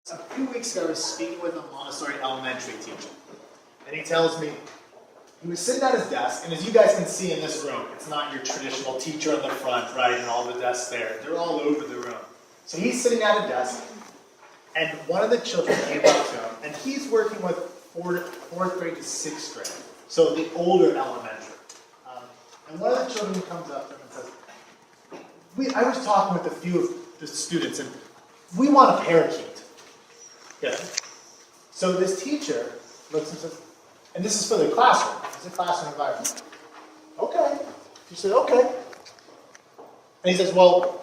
A few weeks ago, I was speaking with a Montessori elementary teacher, and he tells me he was sitting at his desk, and as you guys can see in this room, it's not your traditional teacher in the front, right, and all the desks there. They're all over the room. So he's sitting at a desk, and one of the children came up to him, and he's working with fourth grade to sixth grade, so the older elementary. And one of the children comes up to him and says, I was talking with a few of the students, and we want a parakeet. Yeah. So this teacher looks and says, and this is for the classroom. It's a classroom environment. Okay. She said, okay. And he says, well,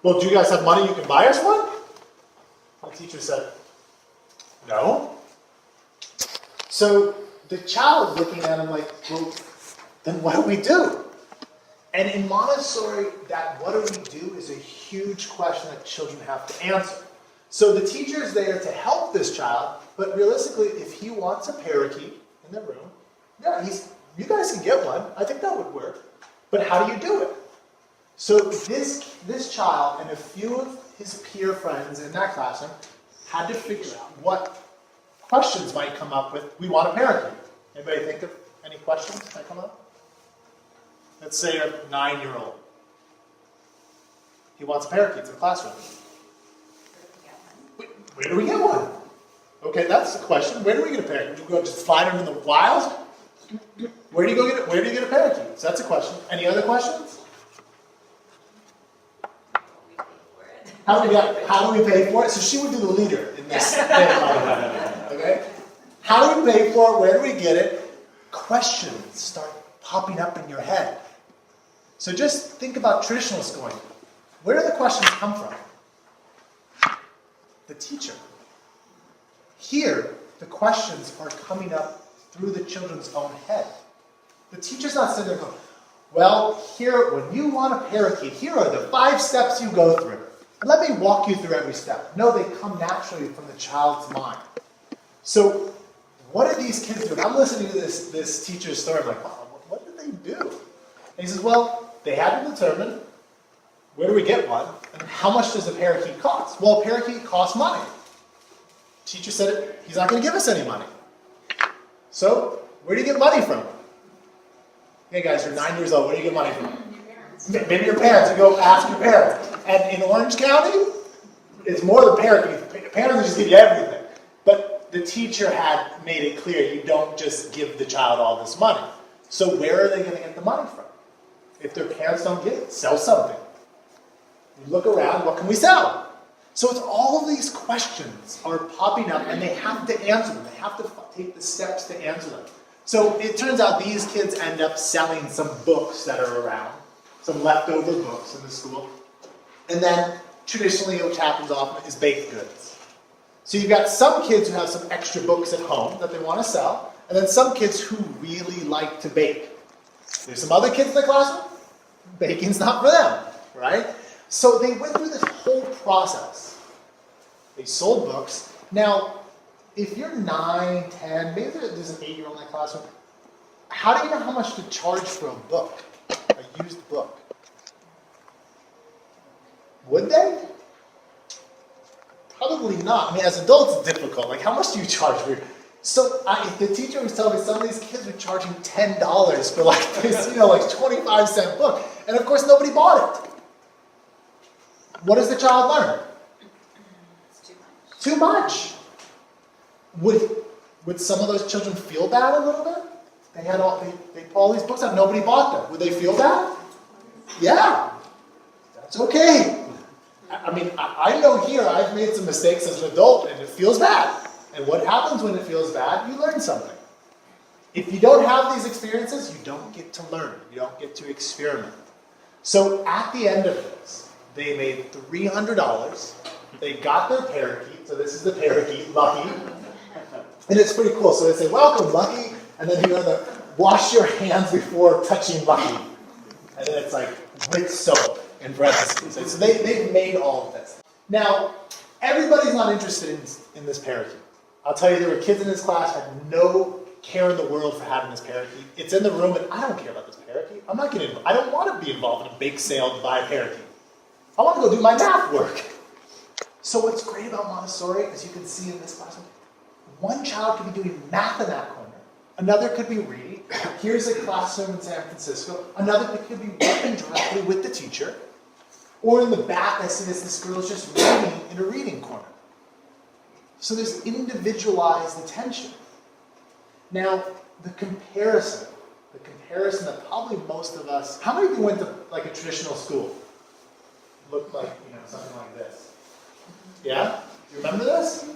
do you guys have money you can buy us one? The teacher said, no. So the child is looking at him like, well, then what do we do? And in Montessori, that what do we do is a huge question that children have to answer. So the teacher is there to help this child, but realistically, if he wants a parakeet in the room, yeah, you guys can get one. I think that would work. But how do you do it? So this child and a few of his peer friends in that classroom had to figure out what questions might come up with, we want a parakeet. Anybody think of any questions that come up? Let's say a 9-year-old. He wants a parakeet in the classroom. Where do we get one? Okay, that's the question. Where do we get a parakeet? Do we go just fly them in the wild? Where do you go get it? Where do you get a parakeet? So that's a question. Any other questions? How do we pay for it? So she would do the leader in this thing. Okay? How do we pay for it? Where do we get it? Questions start popping up in your head. So just think about traditional schooling. Where do the questions come from? The teacher. Here, the questions are coming up through the children's own head. The teacher's not sitting there going, well, here, when you want a parakeet, here are the 5 steps you go through. Let me walk you through every step. No, they come naturally from the child's mind. So, what are these kids doing? I'm listening to this teacher's story. I'm like, wow, what did they do? And he says, well, they had to determine, where do we get one? And how much does a parakeet cost? Well, a parakeet costs money. Teacher said he's not going to give us any money. So, where do you get money from? Hey guys, you're 9 years old. Where do you get money from? Maybe your parents. You go ask your parents. And in Orange County, it's more than parakeets. Parents just give you everything. But the teacher had made it clear you don't just give the child all this money. So where are they going to get the money from? If their parents don't give it, sell something. You look around, what can we sell? So it's all of these questions are popping up and they have to answer them. They have to take the steps to answer them. So it turns out these kids end up selling some books that are around, some leftover books in the school. And then traditionally, which happens often, is baked goods. So you've got some kids who have some extra books at home that they want to sell, and then some kids who really like to bake. There's some other kids in the classroom, baking's not for them, right? So they went through this whole process. They sold books. Now, if you're 9, 10, maybe there's an 8-year-old in that classroom, how do you know how much to charge for a book, a used book? Would they? Probably not. I mean, as adults, it's difficult. Like, how much do you charge for? So the teacher was telling me some of these kids were charging $10 for like this, like 25-cent book, and of course nobody bought it. What does the child learn? It's too much. Would some of those children feel bad a little bit? They put all these books out, nobody bought them. Would they feel bad? Yeah. That's okay. I mean, I know here I've made some mistakes as an adult and it feels bad. And what happens when it feels bad? You learn something. If you don't have these experiences, you don't get to learn. You don't get to experiment. So at the end of this, they made $300. They got their parakeet. So this is the parakeet, Lucky. And it's pretty cool. So they say, welcome, Lucky. And then you're going to wash your hands before touching Lucky. And then it's like with soap in parentheses. So they've made all of this. Now, everybody's not interested in this parakeet. I'll tell you, there were kids in this class who had no care in the world for having this parakeet. It's in the room, and I don't care about this parakeet. I don't want to be involved in a bake sale to buy a parakeet. I want to go do my math work. So what's great about Montessori, as you can see in this classroom, one child could be doing math in that corner, another could be reading. Here's a classroom in San Francisco. Another could be working directly with the teacher. Or in the back, I see this girl's just reading in a reading corner. So there's individualized attention. Now, the comparison that probably most of us, how many of you went to like a traditional school? Looked like, something like this. Yeah? You remember this?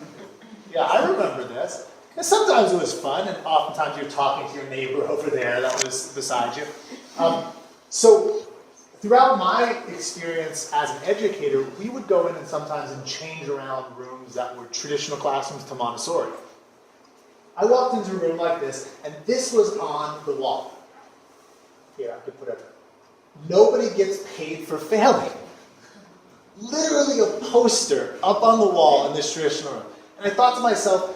Yeah, I remember this. And sometimes it was fun, and oftentimes you're talking to your neighbor over there that was beside you. So throughout my experience as an educator, we would go in and sometimes change around rooms that were traditional classrooms to Montessori. I walked into a room like this, and this was on the wall. Here, I could put it. Nobody gets paid for failing. Literally a poster up on the wall in this traditional room. And I thought to myself,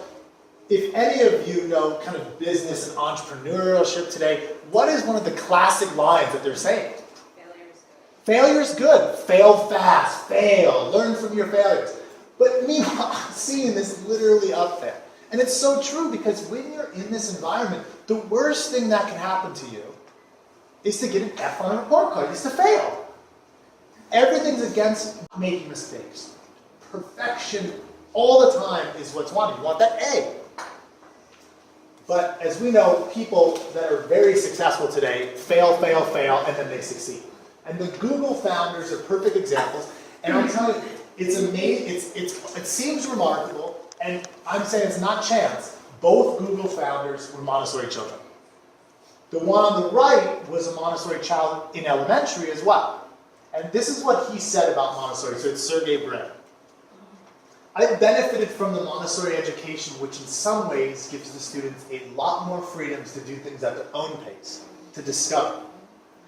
if any of you know kind of business and entrepreneurship today, what is one of the classic lines that they're saying? Failure's good. Fail fast. Fail. Learn from your failures. But meanwhile, I'm seeing this literally up there. And it's so true because when you're in this environment, the worst thing that can happen to you is to get an F on a report card, is to fail. Everything's against making mistakes. Perfection all the time is what's wanted. You want that A. But as we know, people that are very successful today fail, fail, fail, and then they succeed. And the Google founders are perfect examples. And I'm telling you, it's amazing. It seems remarkable, and I'm saying it's not chance. Both Google founders were Montessori children. The one on the right was a Montessori child in elementary as well. And this is what he said about Montessori. So it's Sergey Brin. I benefited from the Montessori education, which in some ways gives the students a lot more freedoms to do things at their own pace, to discover.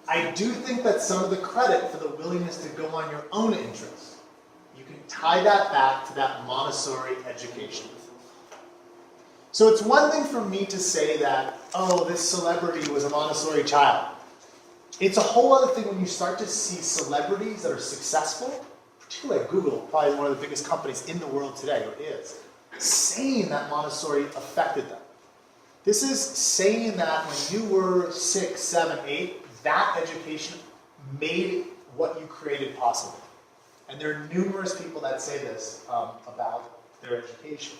I do think that some of the credit for the willingness to go on your own interests, you can tie that back to that Montessori education. So it's one thing for me to say that, oh, this celebrity was a Montessori child. It's a whole other thing when you start to see celebrities that are successful, particularly at Google, probably one of the biggest companies in the world today, or is, saying that Montessori affected them. This is saying that when you were 6, 7, 8, that education made what you created possible. And there are numerous people that say this about their education.